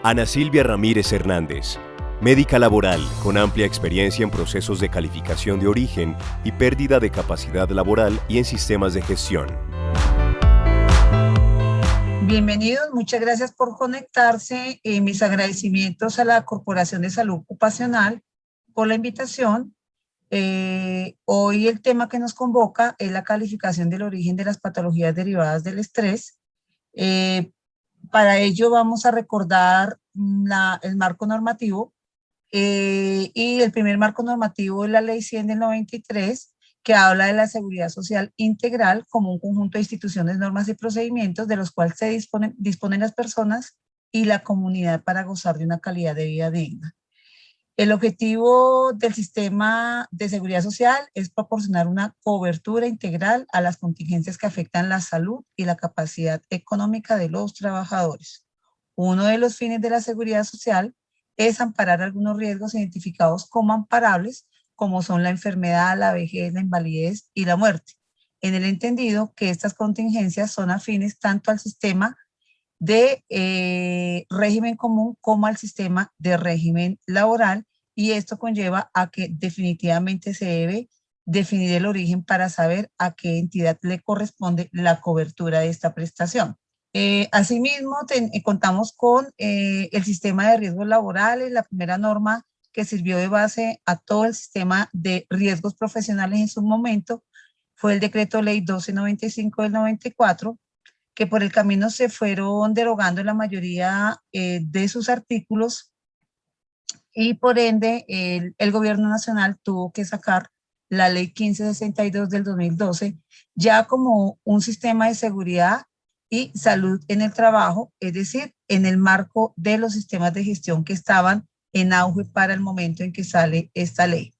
Ana Silvia Ramírez Hernández, médica laboral con amplia experiencia en procesos de calificación de origen y pérdida de capacidad laboral y en sistemas de gestión. Bienvenidos, muchas gracias por conectarse. Mis agradecimientos a la Corporación de Salud Ocupacional por la invitación. Hoy el tema que nos convoca es la calificación del origen de las patologías derivadas del estrés. Para ello vamos a recordar el marco normativo y el primer marco normativo es la Ley 100 del 93, que habla de la seguridad social integral como un conjunto de instituciones, normas y procedimientos de los cuales se disponen las personas y la comunidad para gozar de una calidad de vida digna. El objetivo del sistema de seguridad social es proporcionar una cobertura integral a las contingencias que afectan la salud y la capacidad económica de los trabajadores. Uno de los fines de la seguridad social es amparar algunos riesgos identificados como amparables, como son la enfermedad, la vejez, la invalidez y la muerte, en el entendido que estas contingencias son afines tanto al sistema de régimen común como al sistema de régimen laboral, y esto conlleva a que definitivamente se debe definir el origen para saber a qué entidad le corresponde la cobertura de esta prestación. Asimismo, contamos con el sistema de riesgos laborales, la primera norma que sirvió de base a todo el sistema de riesgos profesionales en su momento fue el decreto ley 1295 del 94, que por el camino se fueron derogando la mayoría de sus artículos, y por ende el gobierno nacional tuvo que sacar la ley 1562 del 2012 ya como un sistema de seguridad y salud en el trabajo, es decir, en el marco de los sistemas de gestión que estaban en auge para el momento en que sale esta ley.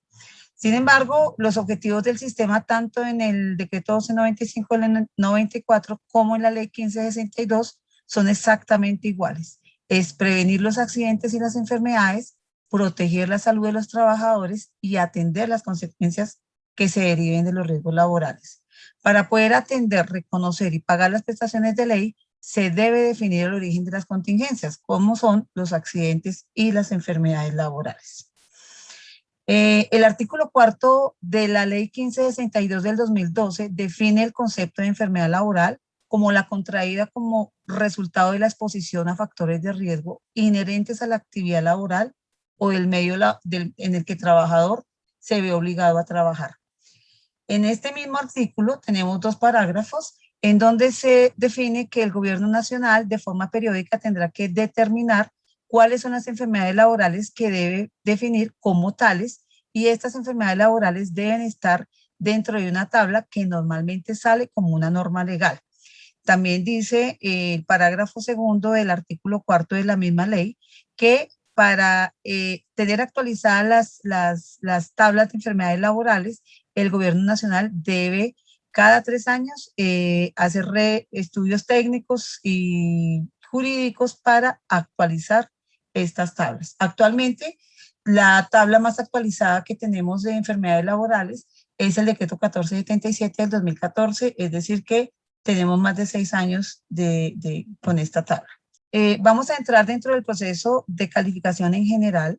Sin embargo, los objetivos del sistema, tanto en el decreto 1295 del 94 como en la ley 1562, son exactamente iguales. Es prevenir los accidentes y las enfermedades, proteger la salud de los trabajadores y atender las consecuencias que se deriven de los riesgos laborales. Para poder atender, reconocer y pagar las prestaciones de ley, se debe definir el origen de las contingencias, como son los accidentes y las enfermedades laborales. El artículo 4 de la ley 1562 del 2012 define el concepto de enfermedad laboral como la contraída como resultado de la exposición a factores de riesgo inherentes a la actividad laboral o del medio en el que el trabajador se ve obligado a trabajar. En este mismo artículo tenemos dos parágrafos en donde se define que el gobierno nacional de forma periódica tendrá que determinar cuáles son las enfermedades laborales que debe definir como tales, y estas enfermedades laborales deben estar dentro de una tabla que normalmente sale como una norma legal. También dice el parágrafo segundo del artículo cuarto de la misma ley que para tener actualizadas las tablas de enfermedades laborales, el gobierno nacional debe cada 3 años hacer estudios técnicos y jurídicos para actualizar estas tablas. Actualmente, la tabla más actualizada que tenemos de enfermedades laborales es el decreto 1477 del 2014, es decir que tenemos más de 6 años con esta tabla. Vamos a entrar dentro del proceso de calificación en general.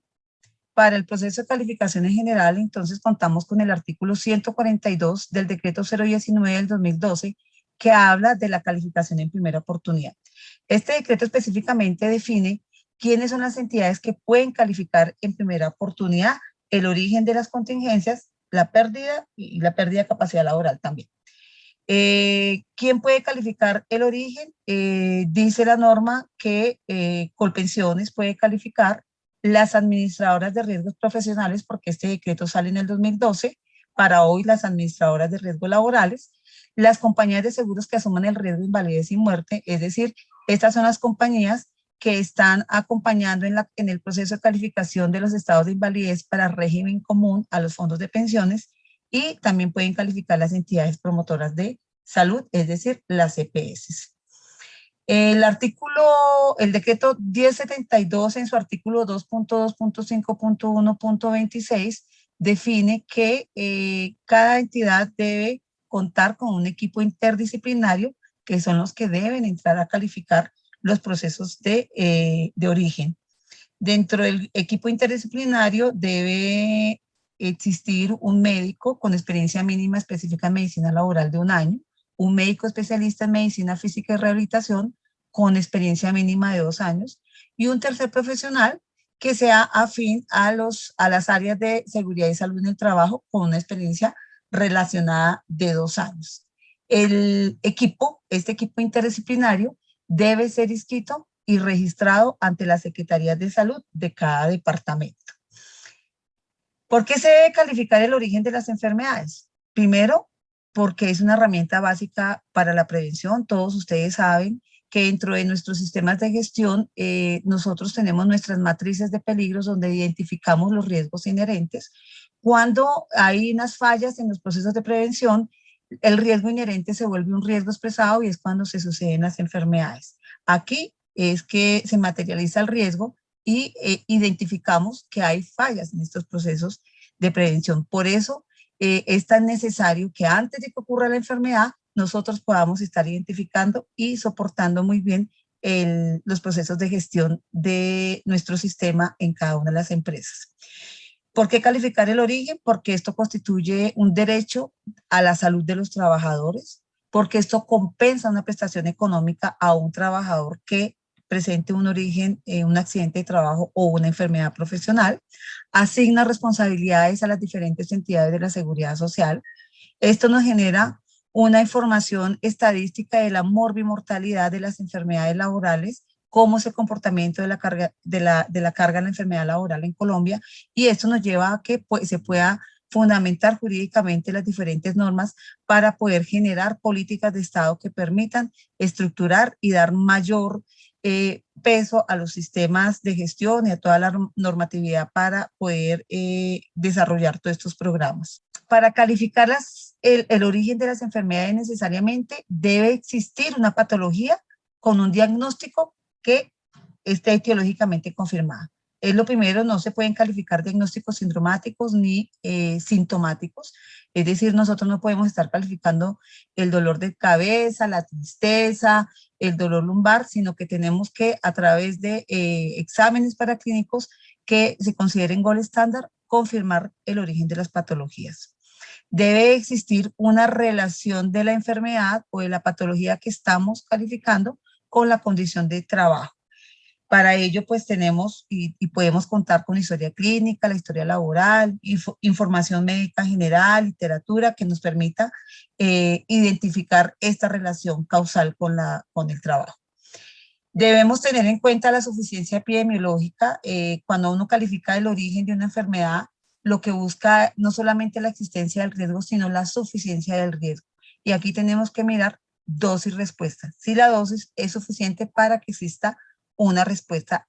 Para el proceso de calificación en general, entonces contamos con el artículo 142 del decreto 019 del 2012, que habla de la calificación en primera oportunidad. Este decreto específicamente define quiénes son las entidades que pueden calificar en primera oportunidad el origen de las contingencias, la pérdida y la pérdida de capacidad laboral también. ¿Quién puede calificar el origen? Dice la norma que Colpensiones puede calificar, las administradoras de riesgos profesionales, porque este decreto sale en el 2012, para hoy las administradoras de riesgos laborales, las compañías de seguros que asuman el riesgo de invalidez y muerte, es decir, estas son las compañías que están acompañando en el proceso de calificación de los estados de invalidez para régimen común a los fondos de pensiones, y también pueden calificar las entidades promotoras de salud, es decir, las EPS. El decreto 1072 en su artículo 2.2.5.1.26 define que cada entidad debe contar con un equipo interdisciplinario, que son los que deben entrar a calificar los procesos de origen. Dentro del equipo interdisciplinario debe existir un médico con experiencia mínima específica en medicina laboral de 1 año, un médico especialista en medicina física y rehabilitación con experiencia mínima de 2 años y un tercer profesional que sea afín a las áreas de seguridad y salud en el trabajo con una experiencia relacionada de 2 años. Este equipo interdisciplinario debe ser inscrito y registrado ante las secretarías de salud de cada departamento. ¿Por qué se debe calificar el origen de las enfermedades? Primero, porque es una herramienta básica para la prevención. Todos ustedes saben que dentro de nuestros sistemas de gestión nosotros tenemos nuestras matrices de peligros donde identificamos los riesgos inherentes. Cuando hay unas fallas en los procesos de prevención, el riesgo inherente se vuelve un riesgo expresado y es cuando se suceden las enfermedades. Aquí es que se materializa el riesgo y identificamos que hay fallas en estos procesos de prevención. Por eso es tan necesario que antes de que ocurra la enfermedad, nosotros podamos estar identificando y soportando muy bien los procesos de gestión de nuestro sistema en cada una de las empresas. ¿Por qué calificar el origen? Porque esto constituye un derecho a la salud de los trabajadores, porque esto compensa una prestación económica a un trabajador que presente un origen, un accidente de trabajo o una enfermedad profesional, asigna responsabilidades a las diferentes entidades de la seguridad social. Esto nos genera una información estadística de la morbimortalidad de las enfermedades laborales, cómo es el comportamiento de la carga de la enfermedad laboral en Colombia, y esto nos lleva a que se pueda fundamentar jurídicamente las diferentes normas para poder generar políticas de Estado que permitan estructurar y dar mayor peso a los sistemas de gestión y a toda la normatividad para poder desarrollar todos estos programas. Para calificar el origen de las enfermedades necesariamente debe existir una patología con un diagnóstico que esté etiológicamente confirmada. Es lo primero, no se pueden calificar diagnósticos sindromáticos ni sintomáticos, es decir, nosotros no podemos estar calificando el dolor de cabeza, la tristeza, el dolor lumbar, sino que tenemos que a través de exámenes paraclínicos que se consideren gold estándar, confirmar el origen de las patologías. Debe existir una relación de la enfermedad o de la patología que estamos calificando con la condición de trabajo. Para ello, pues tenemos y podemos contar con historia clínica, la historia laboral, información médica general, literatura que nos permita identificar esta relación causal con el trabajo. Debemos tener en cuenta la suficiencia epidemiológica. Cuando uno califica el origen de una enfermedad, lo que busca no solamente la existencia del riesgo, sino la suficiencia del riesgo. Y aquí tenemos que mirar dosis-respuesta. Si la dosis es suficiente para que exista una respuesta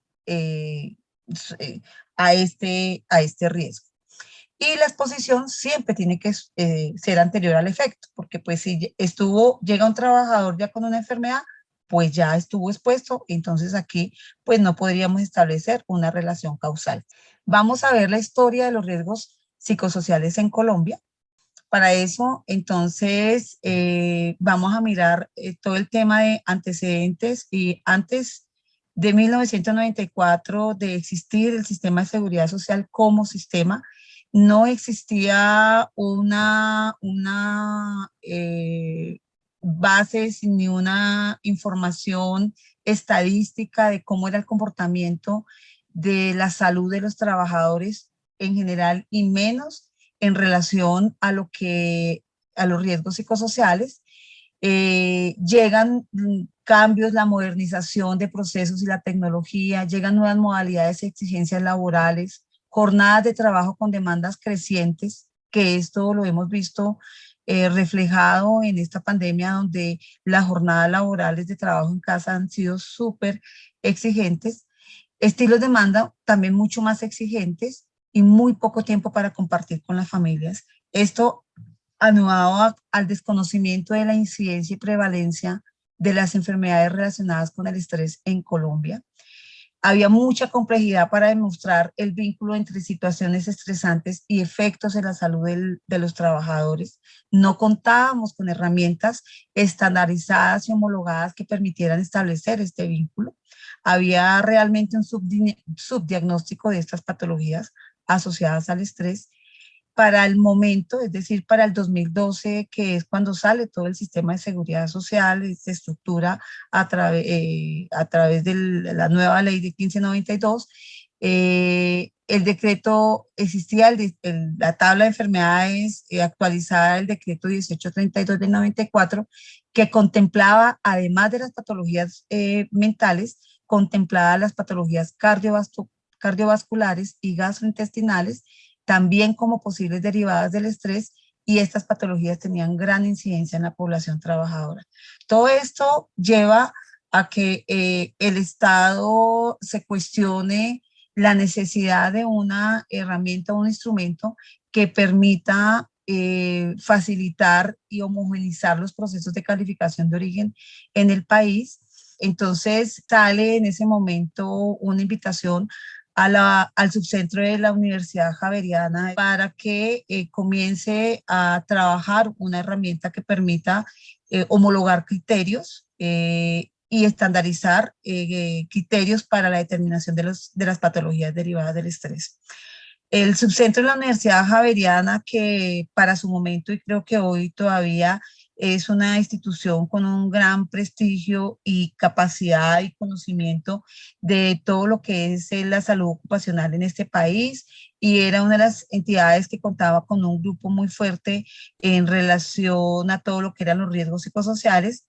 a este riesgo. Y la exposición siempre tiene que ser anterior al efecto, porque pues si llega un trabajador ya con una enfermedad, pues ya estuvo expuesto, entonces aquí pues no podríamos establecer una relación causal. Vamos a ver la historia de los riesgos psicosociales en Colombia. Para eso, entonces, vamos a mirar todo el tema de antecedentes y antes de 1994 de existir el sistema de seguridad social como sistema, no existía una base ni una información estadística de cómo era el comportamiento de la salud de los trabajadores en general y menos en relación a los riesgos psicosociales. Llegan cambios, la modernización de procesos y la tecnología, llegan nuevas modalidades y exigencias laborales, jornadas de trabajo con demandas crecientes, que esto lo hemos visto reflejado en esta pandemia donde las jornadas laborales de trabajo en casa han sido súper exigentes, estilos de demanda también mucho más exigentes y muy poco tiempo para compartir con las familias. Esto anudado al desconocimiento de la incidencia y prevalencia de las enfermedades relacionadas con el estrés en Colombia. Había mucha complejidad para demostrar el vínculo entre situaciones estresantes y efectos en la salud de los trabajadores. No contábamos con herramientas estandarizadas y homologadas que permitieran establecer este vínculo. Había realmente un subdiagnóstico de estas patologías asociadas al estrés para el momento, es decir, para el 2012, que es cuando sale todo el sistema de seguridad social, se estructura a través de la nueva ley de 1592. El decreto, existía la tabla de enfermedades actualizada, el decreto 1832 del 94, que contemplaba, además de las patologías mentales, contemplaba las patologías cardiovasculares y gastrointestinales, también como posibles derivadas del estrés, y estas patologías tenían gran incidencia en la población trabajadora. Todo esto lleva a que el Estado se cuestione la necesidad de una herramienta, un instrumento que permita facilitar y homogeneizar los procesos de calificación de origen en el país. Entonces sale en ese momento una invitación al subcentro de la Universidad Javeriana para que comience a trabajar una herramienta que permita homologar criterios y estandarizar criterios para la determinación de las patologías derivadas del estrés. El subcentro de la Universidad Javeriana, que para su momento y creo que hoy todavía es una institución con un gran prestigio y capacidad y conocimiento de todo lo que es la salud ocupacional en este país, y era una de las entidades que contaba con un grupo muy fuerte en relación a todo lo que eran los riesgos psicosociales.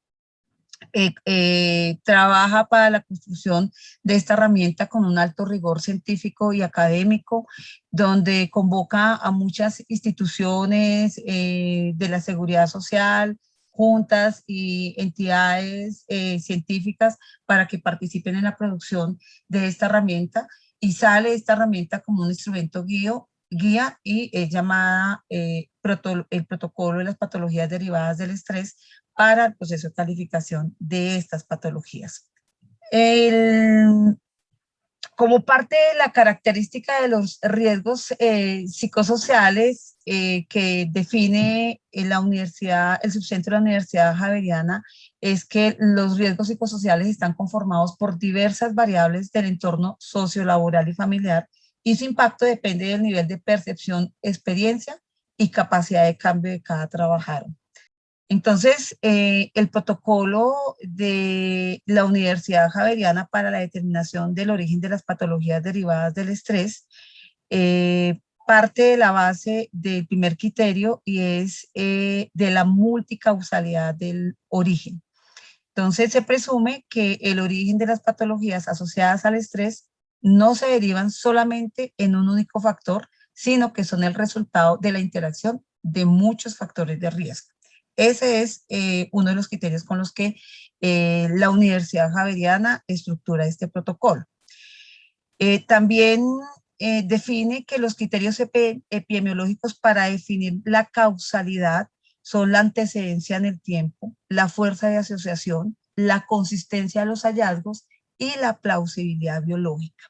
Trabaja para la construcción de esta herramienta con un alto rigor científico y académico, donde convoca a muchas instituciones de la seguridad social, juntas y entidades científicas para que participen en la producción de esta herramienta, y sale esta herramienta como un instrumento guía y es llamada el protocolo de las patologías derivadas del estrés para el proceso de calificación de estas patologías. Como parte de la característica de los riesgos psicosociales que define la universidad, el subcentro de la Universidad Javeriana, es que los riesgos psicosociales están conformados por diversas variables del entorno sociolaboral y familiar, y su impacto depende del nivel de percepción, experiencia y capacidad de cambio de cada trabajador. Entonces, el protocolo de la Universidad Javeriana para la determinación del origen de las patologías derivadas del estrés parte de la base del primer criterio, y es de la multicausalidad del origen. Entonces, se presume que el origen de las patologías asociadas al estrés no se derivan solamente en un único factor, sino que son el resultado de la interacción de muchos factores de riesgo. Ese es uno de los criterios con los que la Universidad Javeriana estructura este protocolo. También define que los criterios epidemiológicos para definir la causalidad son la antecedencia en el tiempo, la fuerza de asociación, la consistencia de los hallazgos y la plausibilidad biológica.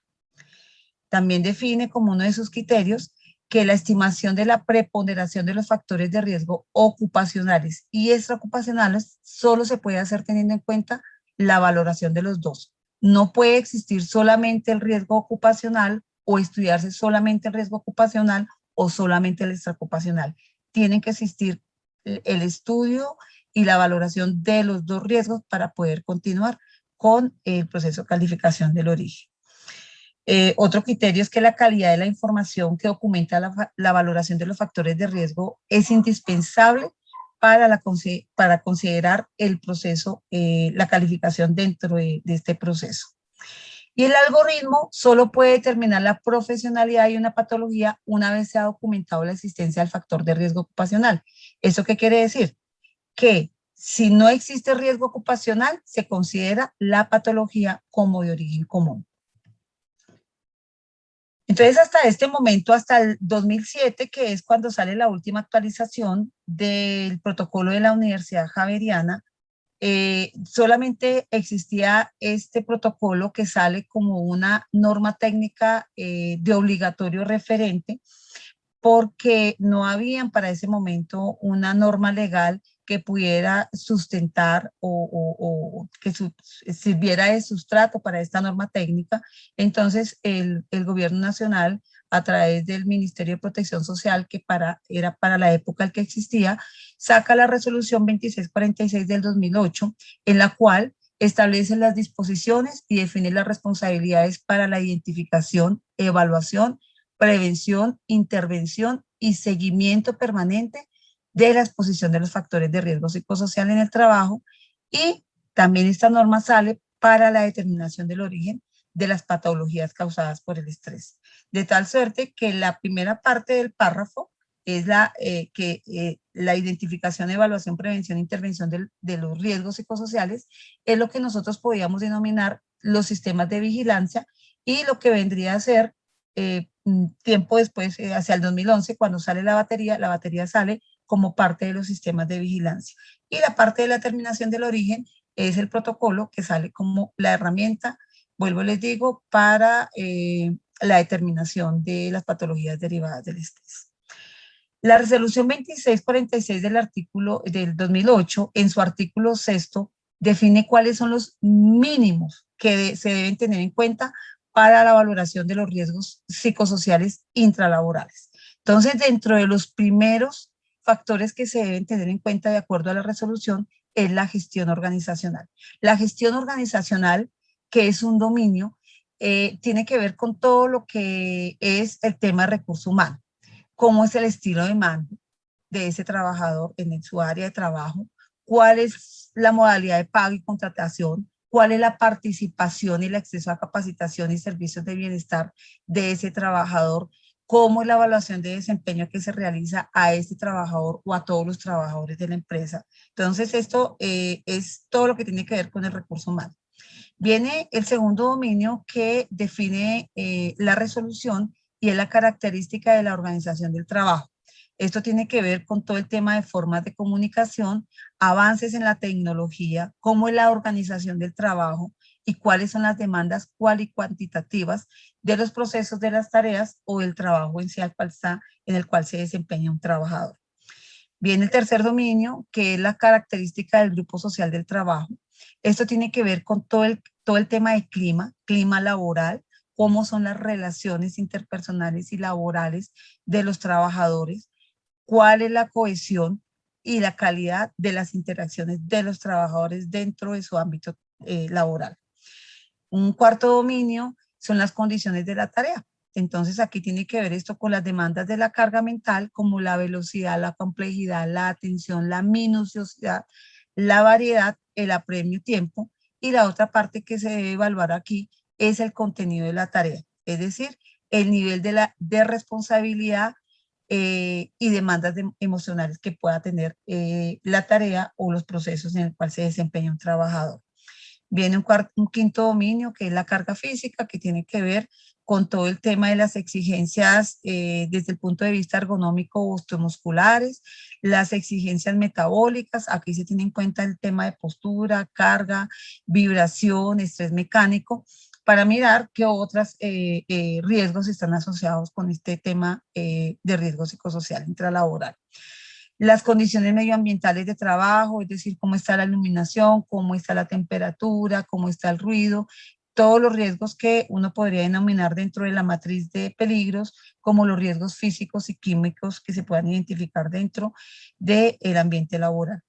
También define como uno de sus criterios que la estimación de la preponderación de los factores de riesgo ocupacionales y extraocupacionales solo se puede hacer teniendo en cuenta la valoración de los dos. No puede existir solamente el riesgo ocupacional o estudiarse solamente el riesgo ocupacional o solamente el extraocupacional. Tienen que existir el estudio y la valoración de los dos riesgos para poder continuar con el proceso de calificación del origen. Otro criterio es que la calidad de la información que documenta la valoración de los factores de riesgo es indispensable para considerar el proceso, la calificación dentro de este proceso. Y el algoritmo solo puede determinar la profesionalidad de una patología una vez se ha documentado la existencia del factor de riesgo ocupacional. ¿Eso qué quiere decir? Que si no existe riesgo ocupacional, se considera la patología como de origen común. Entonces, hasta este momento, hasta el 2007, que es cuando sale la última actualización del protocolo de la Universidad Javeriana, Solamente existía este protocolo que sale como una norma técnica de obligatorio referente, porque no habían para ese momento una norma legal que pudiera sustentar o que sirviera de sustrato para esta norma técnica. Entonces, el gobierno nacional, a través del Ministerio de Protección Social, que era para la época el que existía, saca la resolución 2646 del 2008, en la cual establece las disposiciones y define las responsabilidades para la identificación, evaluación, prevención, intervención y seguimiento permanente de la exposición de los factores de riesgo psicosocial en el trabajo, y también esta norma sale para la determinación del origen de las patologías causadas por el estrés. De tal suerte que la primera parte del párrafo es la identificación, evaluación, prevención e intervención de los riesgos psicosociales es lo que nosotros podíamos denominar los sistemas de vigilancia, y lo que vendría a ser tiempo después, hacia el 2011, cuando sale la batería sale como parte de los sistemas de vigilancia. Y la parte de la determinación del origen es el protocolo que sale como la herramienta, vuelvo les digo, para la determinación de las patologías derivadas del estrés. La resolución 2646 del 2008, en su artículo 6, define cuáles son los mínimos que se deben tener en cuenta para la valoración de los riesgos psicosociales intralaborales. Entonces, dentro de los primeros factores que se deben tener en cuenta de acuerdo a la resolución es la gestión organizacional. La gestión organizacional, que es un dominio, tiene que ver con todo lo que es el tema de recurso humano. Cómo es el estilo de mando de ese trabajador en su área de trabajo, cuál es la modalidad de pago y contratación, cuál es la participación y el acceso a capacitación y servicios de bienestar de ese trabajador, cómo es la evaluación de desempeño que se realiza a ese trabajador o a todos los trabajadores de la empresa. Entonces, esto es todo lo que tiene que ver con el recurso humano. Viene el segundo dominio que define la resolución, y es la característica de la organización del trabajo. Esto tiene que ver con todo el tema de formas de comunicación, avances en la tecnología, cómo es la organización del trabajo y cuáles son las demandas cual y cuantitativas de los procesos de las tareas o del trabajo en sí en el cual se desempeña un trabajador. Viene el tercer dominio, que es la característica del grupo social del trabajo. Esto tiene que ver con todo el tema de clima laboral, cómo son las relaciones interpersonales y laborales de los trabajadores, cuál es la cohesión y la calidad de las interacciones de los trabajadores dentro de su ámbito laboral. Un cuarto dominio son las condiciones de la tarea. Entonces aquí tiene que ver esto con las demandas de la carga mental, como la velocidad, la complejidad, la atención, la minuciosidad, la variedad, el apremio tiempo, y la otra parte que se debe evaluar aquí es el contenido de la tarea, es decir, el nivel de responsabilidad y demandas emocionales que pueda tener la tarea o los procesos en el cual se desempeña un trabajador. Viene un quinto dominio, que es la carga física, que tiene que ver con todo el tema de las exigencias desde el punto de vista ergonómico o osteomusculares, las exigencias metabólicas. Aquí se tiene en cuenta el tema de postura, carga, vibración, estrés mecánico, para mirar qué otros riesgos están asociados con este tema de riesgo psicosocial intralaboral. Las condiciones medioambientales de trabajo, es decir, cómo está la iluminación, cómo está la temperatura, cómo está el ruido, todos los riesgos que uno podría denominar dentro de la matriz de peligros, como los riesgos físicos y químicos que se puedan identificar dentro del ambiente laboral.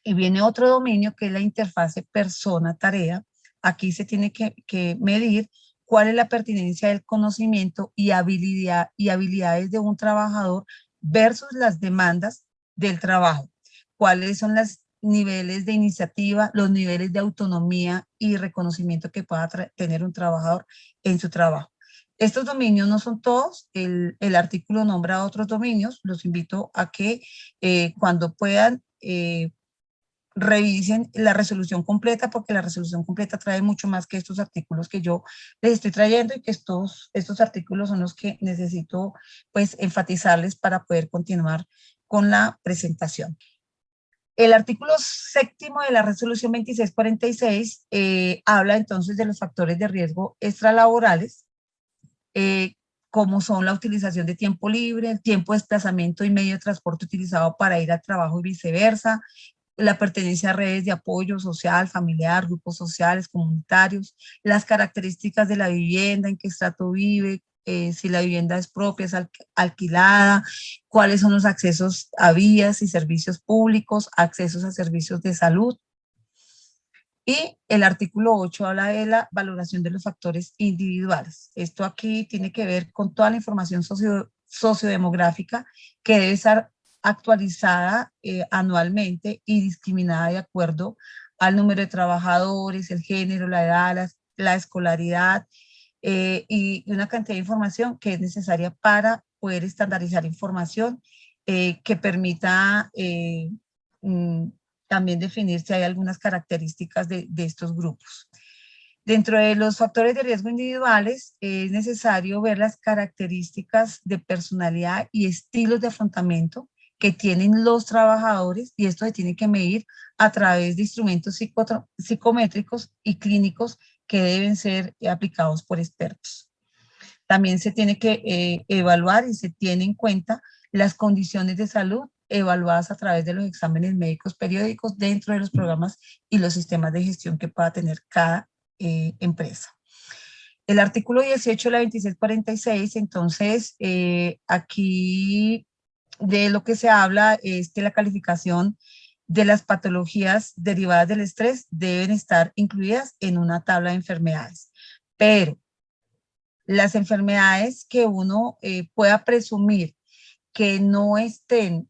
Y viene otro dominio, que es la interfase persona-tarea. Aquí se tiene que medir cuál es la pertinencia del conocimiento y habilidades de un trabajador versus las demandas del trabajo. Cuáles son los niveles de iniciativa, los niveles de autonomía y reconocimiento que pueda tener un trabajador en su trabajo. Estos dominios no son todos, el artículo nombra otros dominios. Los invito a que cuando puedan revisen la resolución completa, porque la resolución completa trae mucho más que estos artículos que yo les estoy trayendo, y que estos artículos son los que necesito pues enfatizarles para poder continuar con la presentación. El artículo séptimo de la resolución 2646 habla entonces de los factores de riesgo extralaborales, eh, como son la utilización de tiempo libre, el tiempo de desplazamiento y medio de transporte utilizado para ir al trabajo y viceversa, la pertenencia a redes de apoyo social, familiar, grupos sociales, comunitarios, las características de la vivienda, en qué estrato vive, si la vivienda es propia, es alquilada, cuáles son los accesos a vías y servicios públicos, accesos a servicios de salud. Y el artículo 8 habla de la valoración de los factores individuales. Esto aquí tiene que ver con toda la información sociodemográfica que debe estar actualizada anualmente y discriminada de acuerdo al número de trabajadores, el género, la edad, la escolaridad y una cantidad de información que es necesaria para poder estandarizar información que permita mm, también definir si hay algunas características de estos grupos. Dentro de los factores de riesgo individuales, es necesario ver las características de personalidad y estilos de afrontamiento que tienen los trabajadores, y esto se tiene que medir a través de instrumentos psicométricos y clínicos que deben ser aplicados por expertos. También se tiene que evaluar y se tiene en cuenta las condiciones de salud evaluadas a través de los exámenes médicos periódicos dentro de los programas y los sistemas de gestión que pueda tener cada empresa. El artículo 18 de la 2646, entonces, aquí de lo que se habla es que la calificación de las patologías derivadas del estrés deben estar incluidas en una tabla de enfermedades. Pero las enfermedades que uno pueda presumir que no estén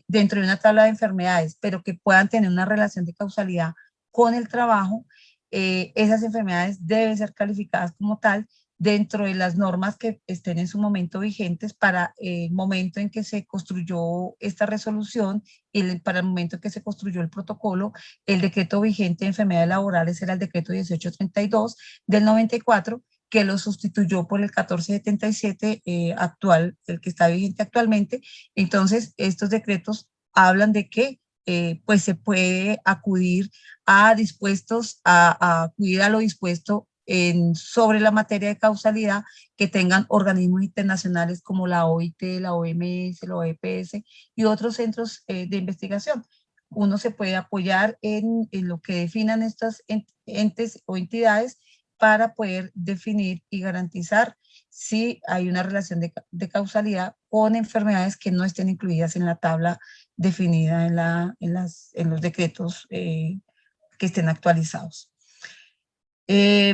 dentro de una tabla de enfermedades, pero que puedan tener una relación de causalidad con el trabajo, esas enfermedades deben ser calificadas como tal dentro de las normas que estén en su momento vigentes para el momento en que se construyó esta resolución y para el momento en que se construyó el protocolo. El decreto vigente de enfermedades laborales era el decreto 1832 del 94, que lo sustituyó por el 1477 actual, el que está vigente actualmente. Entonces, estos decretos hablan de que pues se puede acudir a dispuestos, a acudir a lo dispuesto sobre la materia de causalidad que tengan organismos internacionales como la OIT, la OMS, la OEPS y otros centros de investigación. Uno se puede apoyar en lo que definan estos entes o entidades para poder definir y garantizar si hay una relación de causalidad con enfermedades que no estén incluidas en la tabla definida en los decretos que estén actualizados.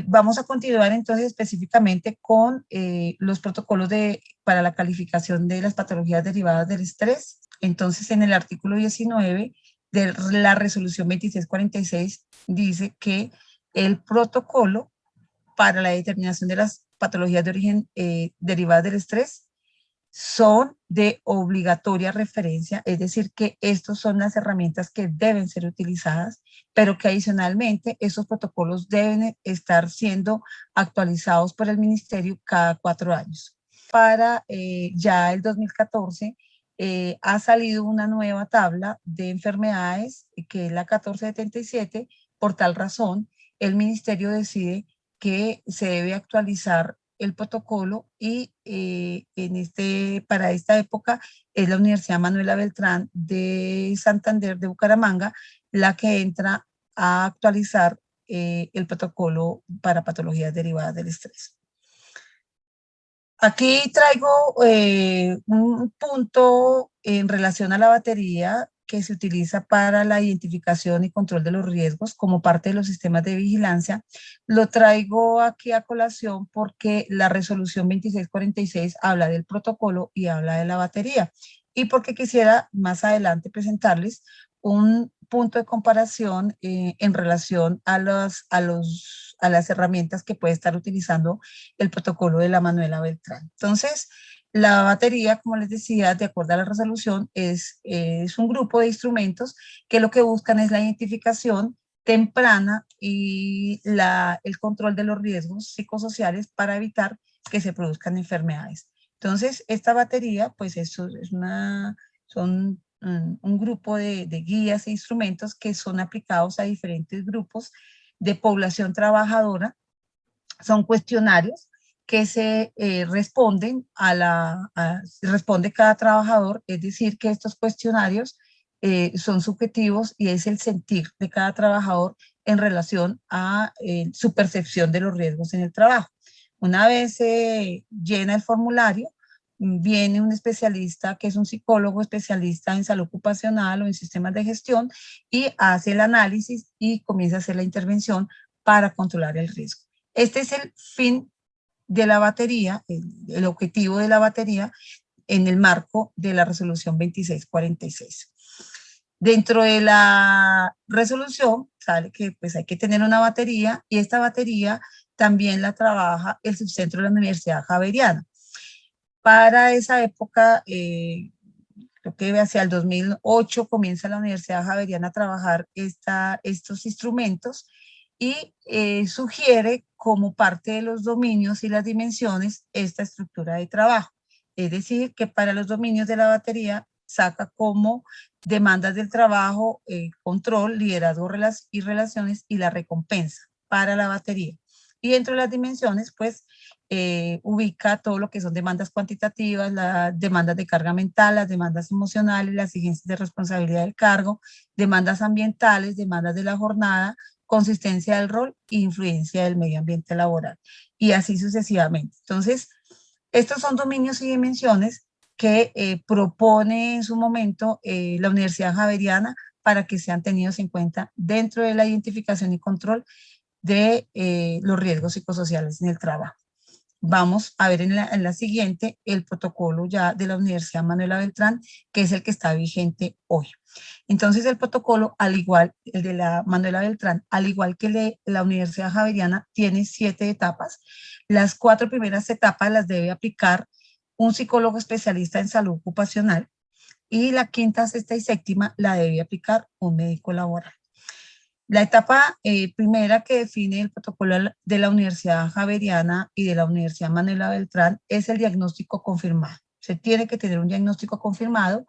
Vamos a continuar entonces específicamente con los protocolos para la calificación de las patologías derivadas del estrés. Entonces, en el artículo 19 de la resolución 2646 dice que el protocolo para la determinación de las patologías de origen derivadas del estrés son de obligatoria referencia, es decir, que estos son las herramientas que deben ser utilizadas, pero que adicionalmente esos protocolos deben estar siendo actualizados por el ministerio cada 4 años. Para ya el 2014 ha salido una nueva tabla de enfermedades, que es la 1477. Por tal razón, el ministerio decide que se debe actualizar el protocolo y para esta época es la Universidad Manuela Beltrán de Santander de Bucaramanga la que entra a actualizar el protocolo para patologías derivadas del estrés. Aquí traigo un punto en relación a la batería que se utiliza para la identificación y control de los riesgos como parte de los sistemas de vigilancia. Lo traigo aquí a colación porque la resolución 2646 habla del protocolo y habla de la batería, y porque quisiera más adelante presentarles un punto de comparación en relación a las herramientas que puede estar utilizando el protocolo de la Manuela Beltrán. Entonces, la batería, como les decía, de acuerdo a la resolución, es un grupo de instrumentos que lo que buscan es la identificación temprana y el control de los riesgos psicosociales para evitar que se produzcan enfermedades. Entonces, esta batería, pues eso son un grupo de guías e instrumentos que son aplicados a diferentes grupos de población trabajadora. Son cuestionarios que se responden responde cada trabajador, es decir, que estos cuestionarios son subjetivos y es el sentir de cada trabajador en relación a su percepción de los riesgos en el trabajo. Una vez se llena el formulario, viene un especialista que es un psicólogo especialista en salud ocupacional o en sistemas de gestión y hace el análisis y comienza a hacer la intervención para controlar el riesgo. Este es el fin de la batería, el objetivo de la batería en el marco de la resolución 2646. Dentro de la resolución sale que pues hay que tener una batería y esta batería también la trabaja el subcentro de la Universidad Javeriana. Para esa época, creo que hacia el 2008 comienza la Universidad Javeriana a trabajar estos instrumentos y sugiere como parte de los dominios y las dimensiones esta estructura de trabajo. Es decir, que para los dominios de la batería saca como demandas del trabajo, control, liderazgo y relaciones y la recompensa para la batería. Y dentro de las dimensiones, pues, ubica todo lo que son demandas cuantitativas, las demandas de carga mental, las demandas emocionales, las exigencias de responsabilidad del cargo, demandas ambientales, demandas de la jornada, consistencia del rol e influencia del medio ambiente laboral. Y así sucesivamente. Entonces, estos son dominios y dimensiones que propone en su momento la Universidad Javeriana para que sean tenidos en cuenta dentro de la identificación y control de los riesgos psicosociales en el trabajo. Vamos a ver en la siguiente el protocolo ya de la Universidad Manuela Beltrán, que es el que está vigente hoy. Entonces el protocolo, al igual, el de la Manuela Beltrán, al igual que el de la Universidad Javeriana, tiene 7 etapas. Las 4 primeras etapas las debe aplicar un psicólogo especialista en salud ocupacional y la quinta, sexta y séptima la debe aplicar un médico laboral. La etapa primera que define el protocolo de la Universidad Javeriana y de la Universidad Manuela Beltrán es el diagnóstico confirmado. Se tiene que tener un diagnóstico confirmado.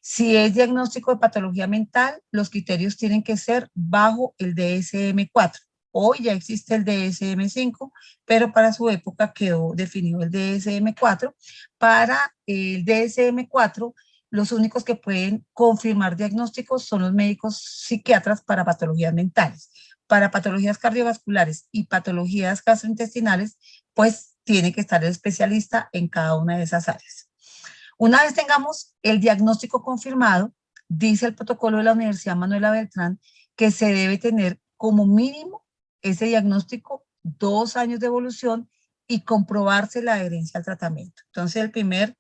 Si es diagnóstico de patología mental, los criterios tienen que ser bajo el DSM-4. Hoy ya existe el DSM-5, pero para su época quedó definido el DSM-4. Para el DSM-4, los únicos que pueden confirmar diagnósticos son los médicos psiquiatras para patologías mentales. Para patologías cardiovasculares y patologías gastrointestinales, pues tiene que estar el especialista en cada una de esas áreas. Una vez tengamos el diagnóstico confirmado, dice el protocolo de la Universidad Manuela Beltrán que se debe tener como mínimo ese diagnóstico 2 años de evolución y comprobarse la adherencia al tratamiento. Entonces, el primer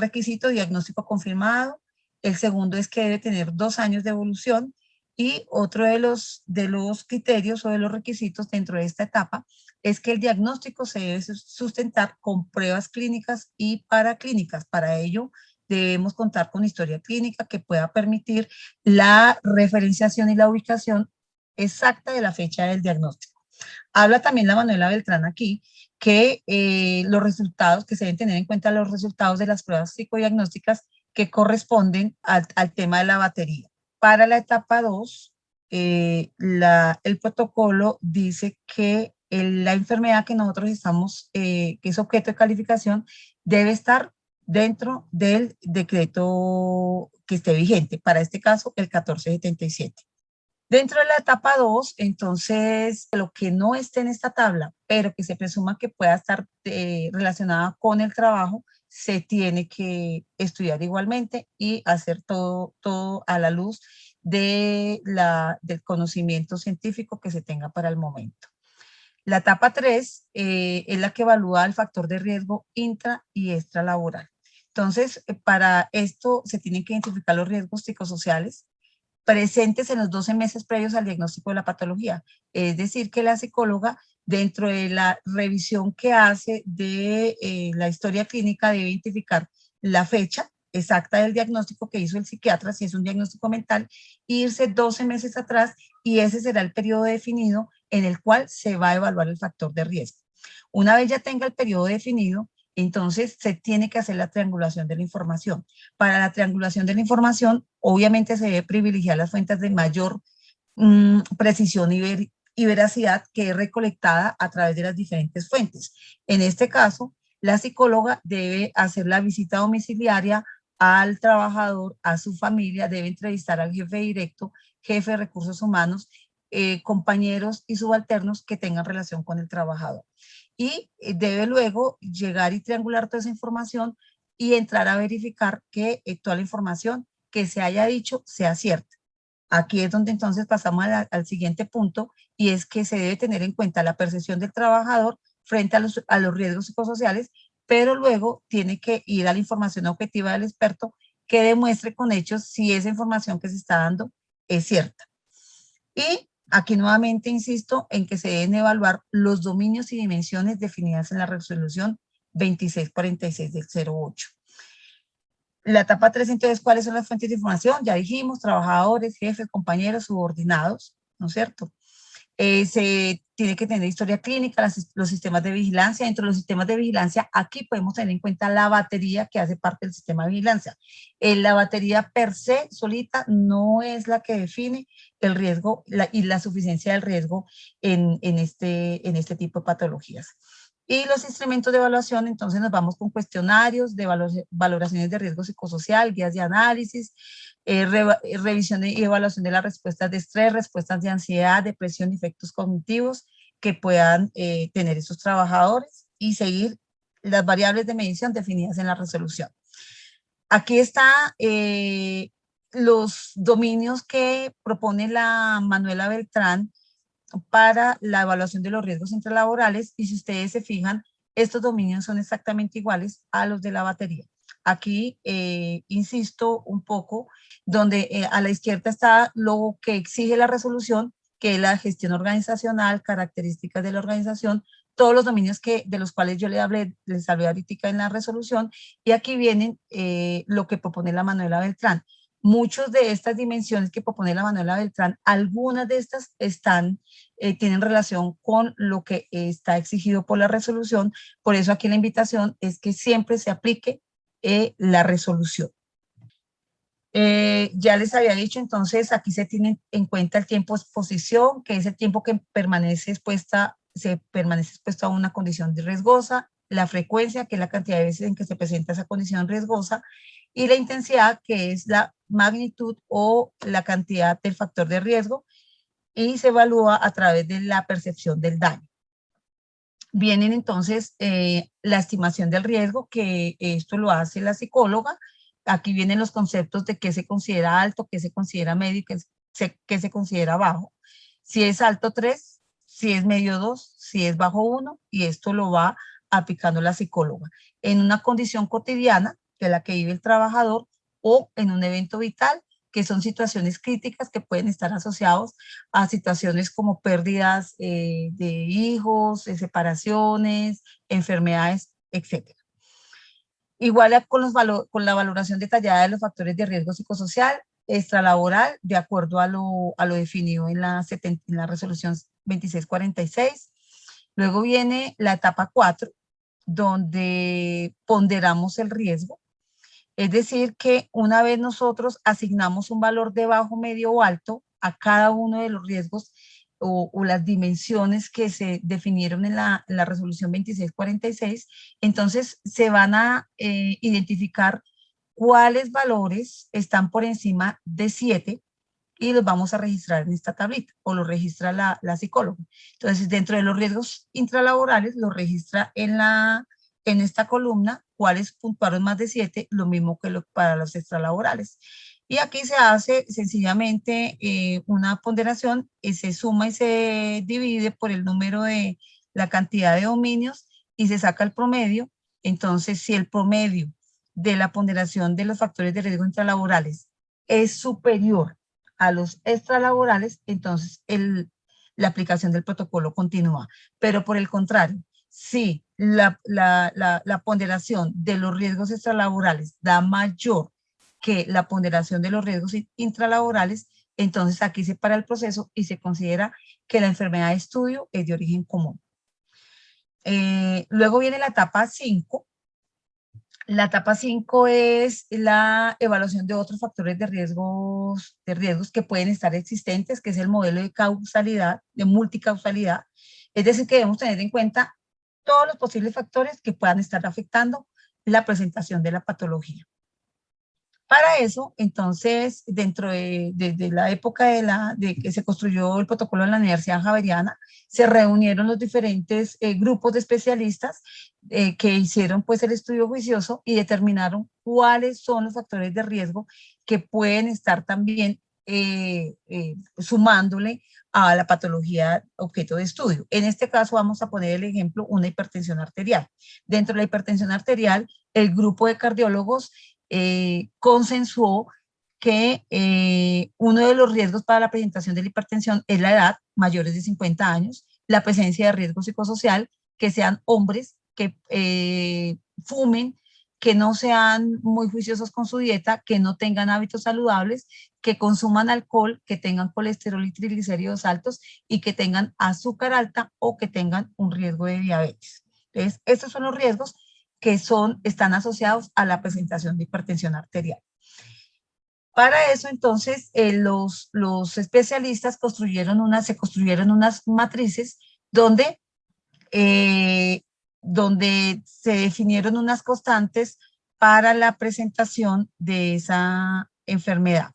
requisito, diagnóstico confirmado. El segundo es que debe tener 2 años de evolución. Y otro de los criterios o de los requisitos dentro de esta etapa es que el diagnóstico se debe sustentar con pruebas clínicas y paraclínicas. Para ello, debemos contar con historia clínica que pueda permitir la referenciación y la ubicación exacta de la fecha del diagnóstico. Habla también la Manuela Beltrán aquí que los resultados, que se deben tener en cuenta los resultados de las pruebas psicodiagnósticas que corresponden al tema de la batería. Para la etapa 2, el protocolo dice que la enfermedad que nosotros estamos, que es objeto de calificación, debe estar dentro del decreto que esté vigente, para este caso el 1477. Dentro de la etapa 2, entonces, lo que no esté en esta tabla, pero que se presuma que pueda estar relacionada con el trabajo, se tiene que estudiar igualmente y hacer todo a la luz del conocimiento científico que se tenga para el momento. La etapa 3 es la que evalúa el factor de riesgo intra y extralaboral. Entonces, para esto se tienen que identificar los riesgos psicosociales presentes en los 12 meses previos al diagnóstico de la patología. Es decir, que la psicóloga, dentro de la revisión que hace de la historia clínica, debe identificar la fecha exacta del diagnóstico que hizo el psiquiatra, si es un diagnóstico mental, irse 12 meses atrás y ese será el periodo definido en el cual se va a evaluar el factor de riesgo. Una vez ya tenga el periodo definido, Entonces, se tiene que hacer la triangulación de la información. Para la triangulación de la información, obviamente se debe privilegiar las fuentes de mayor precisión y veracidad que es recolectada a través de las diferentes fuentes. En este caso, la psicóloga debe hacer la visita domiciliaria al trabajador, a su familia, debe entrevistar al jefe directo, jefe de recursos humanos, compañeros y subalternos que tengan relación con el trabajador. Y debe luego llegar y triangular toda esa información y entrar a verificar que toda la información que se haya dicho sea cierta. Aquí es donde entonces pasamos al siguiente punto, y es que se debe tener en cuenta la percepción del trabajador frente a los riesgos psicosociales, pero luego tiene que ir a la información objetiva del experto que demuestre con hechos si esa información que se está dando es cierta. Y aquí nuevamente insisto en que se deben evaluar los dominios y dimensiones definidas en la resolución 2646 del 08. La etapa 3, entonces, ¿cuáles son las fuentes de información? Ya dijimos, trabajadores, jefes, compañeros, subordinados, ¿no es cierto? Se tiene que tener historia clínica, los sistemas de vigilancia. Dentro de los sistemas de vigilancia, aquí podemos tener en cuenta la batería que hace parte del sistema de vigilancia. La batería per se, solita, no es la que define el riesgo y la suficiencia del riesgo en este tipo de patologías. Y los instrumentos de evaluación, entonces nos vamos con cuestionarios de valoraciones de riesgo psicosocial, guías de análisis, revisión y evaluación de las respuestas de estrés, respuestas de ansiedad, depresión y efectos cognitivos que puedan tener esos trabajadores, y seguir las variables de medición definidas en la resolución. Aquí está los dominios que propone la Manuela Beltrán para la evaluación de los riesgos intralaborales, y si ustedes se fijan, estos dominios son exactamente iguales a los de la batería. Aquí insisto un poco, donde a la izquierda está lo que exige la resolución, que es la gestión organizacional, características de la organización, todos los dominios de los cuales yo les hablé ahorita en la resolución, y aquí vienen lo que propone la Manuela Beltrán. Muchas de estas dimensiones que propone la Manuela Beltrán, algunas de estas tienen relación con lo que está exigido por la resolución. Por eso aquí la invitación es que siempre se aplique la resolución. Ya les había dicho, entonces aquí se tiene en cuenta el tiempo de exposición, que es el tiempo que se permanece expuesto a una condición riesgosa, la frecuencia, que es la cantidad de veces en que se presenta esa condición riesgosa, y la intensidad, que es la magnitud o la cantidad del factor de riesgo, y se evalúa a través de la percepción del daño. Vienen entonces la estimación del riesgo, que esto lo hace la psicóloga. Aquí vienen los conceptos de qué se considera alto, qué se considera medio y qué se considera bajo. Si es alto 3, si es medio 2, si es bajo 1, y esto lo va aplicando la psicóloga en una condición cotidiana de la que vive el trabajador, o en un evento vital, que son situaciones críticas que pueden estar asociados a situaciones como pérdidas de hijos, de separaciones, enfermedades, etc. Igual con la valoración detallada de los factores de riesgo psicosocial, extralaboral, de acuerdo a lo definido en la resolución 2646. Luego viene la etapa 4, donde ponderamos el riesgo. Es decir, que una vez nosotros asignamos un valor de bajo, medio o alto a cada uno de los riesgos o las dimensiones que se definieron en la resolución 2646, entonces se van a identificar cuáles valores están por encima de 7, y los vamos a registrar en esta tablita, o lo registra la psicóloga. Entonces, dentro de los riesgos intralaborales, lo registra en esta columna, cuáles puntuaron más de 7, lo mismo que para los extralaborales. Y aquí se hace sencillamente una ponderación, y se suma y se divide por el número de la cantidad de dominios, y se saca el promedio. Entonces, si el promedio de la ponderación de los factores de riesgo intralaborales es superior a los extralaborales, entonces la aplicación del protocolo continúa. Pero por el contrario, si la ponderación de los riesgos extralaborales da mayor que la ponderación de los riesgos intralaborales, entonces aquí se para el proceso y se considera que la enfermedad de estudio es de origen común. Luego viene la etapa 5, La etapa 5 es la evaluación de otros factores de riesgos que pueden estar existentes, que es el modelo de causalidad, de multicausalidad. Es decir, que debemos tener en cuenta todos los posibles factores que puedan estar afectando la presentación de la patología. Para eso, entonces, dentro de la época de que se construyó el protocolo en la Universidad Javeriana, se reunieron los diferentes grupos de especialistas que hicieron pues el estudio juicioso y determinaron cuáles son los factores de riesgo que pueden estar también sumándole a la patología objeto de estudio. En este caso vamos a poner el ejemplo, una hipertensión arterial. Dentro de la hipertensión arterial, el grupo de cardiólogos consensuó que uno de los riesgos para la presentación de la hipertensión es la edad, mayores de 50 años, la presencia de riesgo psicosocial, que sean hombres, que fumen, que no sean muy juiciosos con su dieta, que no tengan hábitos saludables, que consuman alcohol, que tengan colesterol y triglicéridos altos y que tengan azúcar alta o que tengan un riesgo de diabetes. Entonces, estos son los riesgos que están asociados a la presentación de hipertensión arterial. Para eso, entonces, los especialistas se construyeron unas matrices donde, donde se definieron unas constantes para la presentación de esa enfermedad.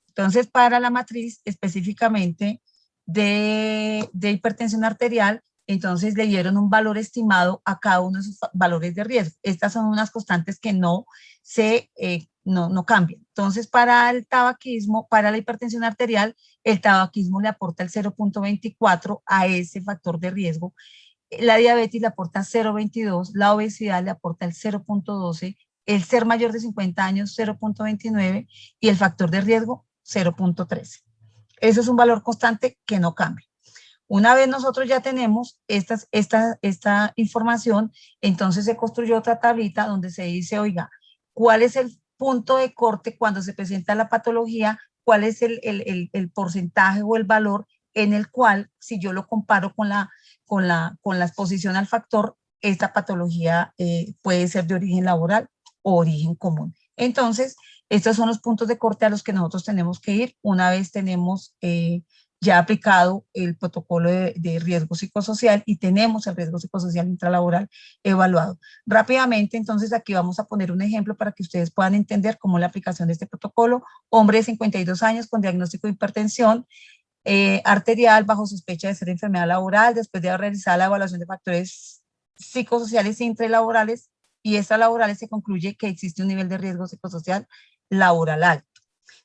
Entonces, para la matriz específicamente de hipertensión arterial, entonces le dieron un valor estimado a cada uno de sus valores de riesgo. Estas son unas constantes que no cambian. Entonces, para el tabaquismo, para la hipertensión arterial, el tabaquismo le aporta el 0.24 a ese factor de riesgo. La diabetes le aporta 0.22, la obesidad le aporta el 0.12, el ser mayor de 50 años 0.29 y el factor de riesgo 0.13. Eso es un valor constante que no cambia. Una vez nosotros ya tenemos esta información, entonces se construyó otra tablita donde se dice, oiga, ¿cuál es el punto de corte cuando se presenta la patología? ¿Cuál es el porcentaje o el valor en el cual, si yo lo comparo con la exposición al factor, esta patología puede ser de origen laboral o origen común? Entonces, estos son los puntos de corte a los que nosotros tenemos que ir una vez tenemos ya aplicado el protocolo de riesgo psicosocial y tenemos el riesgo psicosocial intralaboral evaluado. Rápidamente, entonces aquí vamos a poner un ejemplo para que ustedes puedan entender cómo la aplicación de este protocolo. Hombre de 52 años con diagnóstico de hipertensión arterial bajo sospecha de ser enfermedad laboral después de haber realizado la evaluación de factores psicosociales e intralaborales y extralaborales se concluye que existe un nivel de riesgo psicosocial laboral alto.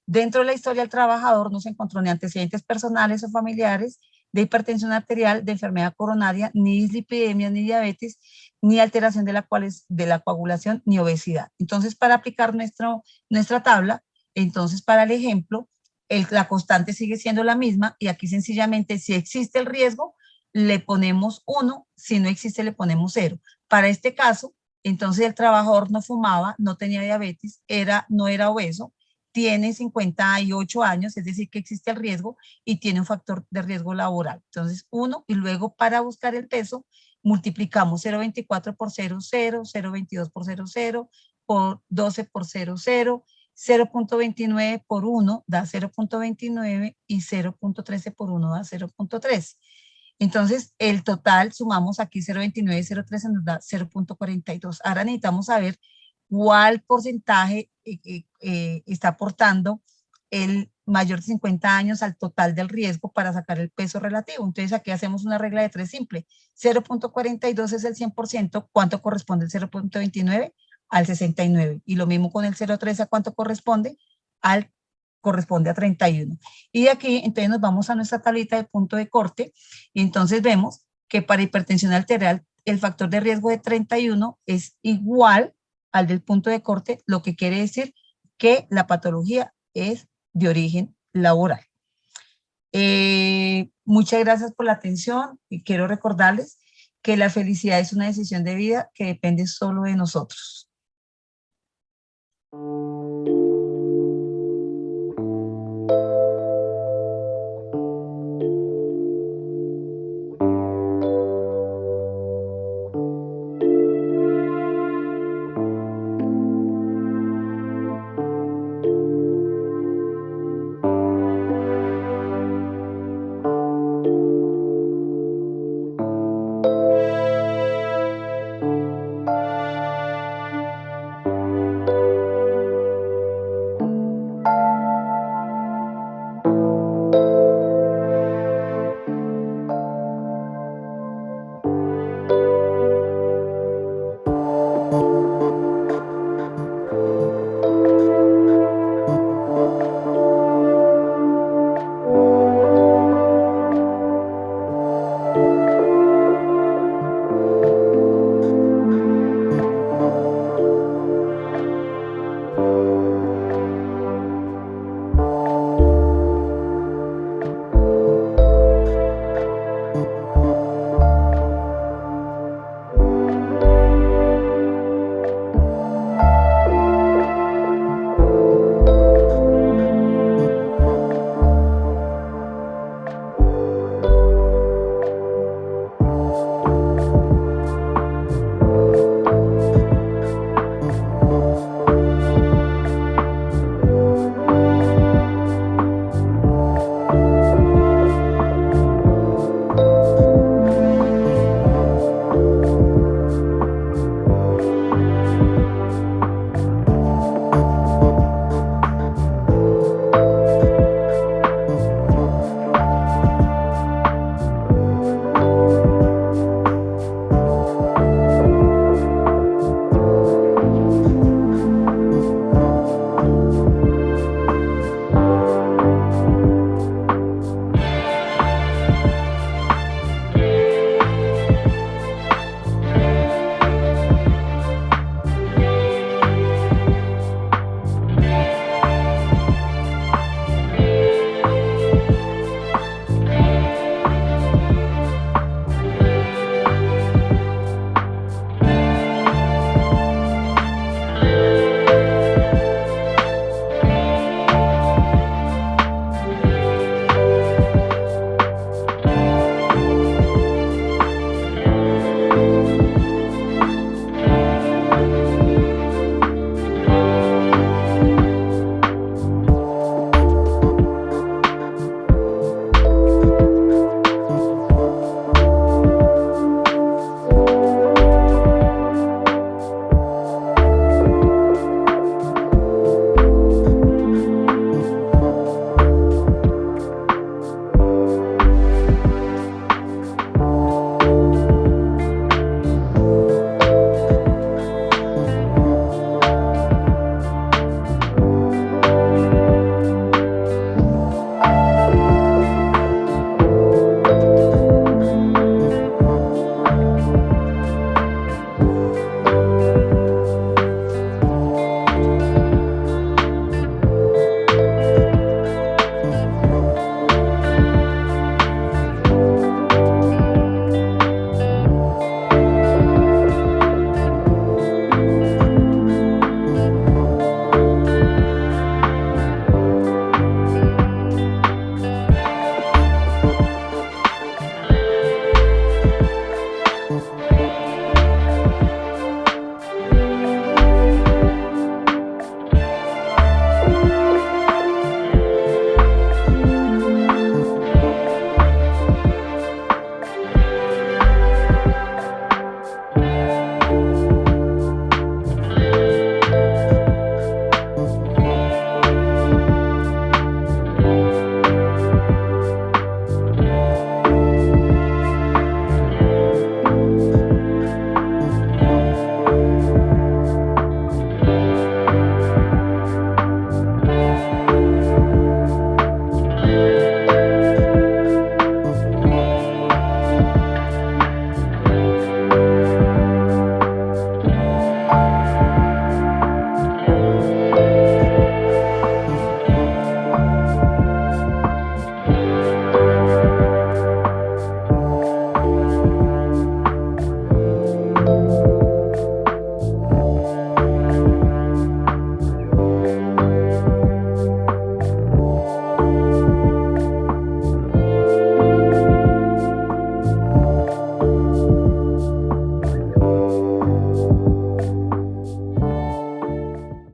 Dentro de la historia del trabajador no se encontró ni antecedentes personales o familiares de hipertensión arterial, de enfermedad coronaria, ni dislipidemia, ni diabetes, ni alteración de la coagulación, ni obesidad. Entonces, para aplicar nuestra tabla, entonces para el ejemplo, la constante sigue siendo la misma y aquí sencillamente si existe el riesgo, le ponemos 1, si no existe le ponemos 0. Para este caso, entonces el trabajador no fumaba, no tenía diabetes, no era obeso, tiene 58 años, es decir, que existe el riesgo y tiene un factor de riesgo laboral. Entonces, 1 y luego para buscar el peso, multiplicamos 0.24 por 0.0, 0.22 por 0.0, por 12 por 0.0, 0.29 por 1 da 0.29 y 0.13 por 1 da 0.13. Entonces, el total, sumamos aquí 0.29 y 0.13 nos da 0.42. Ahora necesitamos saber cuál porcentaje está aportando el mayor de 50 años al total del riesgo para sacar el peso relativo. Entonces, aquí hacemos una regla de 3 simple. 0.42 es el 100%, ¿cuánto corresponde el 0.29? Al 69. Y lo mismo con el 0.13, ¿a cuánto corresponde? Corresponde a 31. Y de aquí, entonces nos vamos a nuestra tablita de punto de corte y entonces vemos que para hipertensión arterial el factor de riesgo de 31 es igual al del punto de corte, lo que quiere decir que la patología es de origen laboral. Muchas gracias por la atención y quiero recordarles que la felicidad es una decisión de vida que depende solo de nosotros.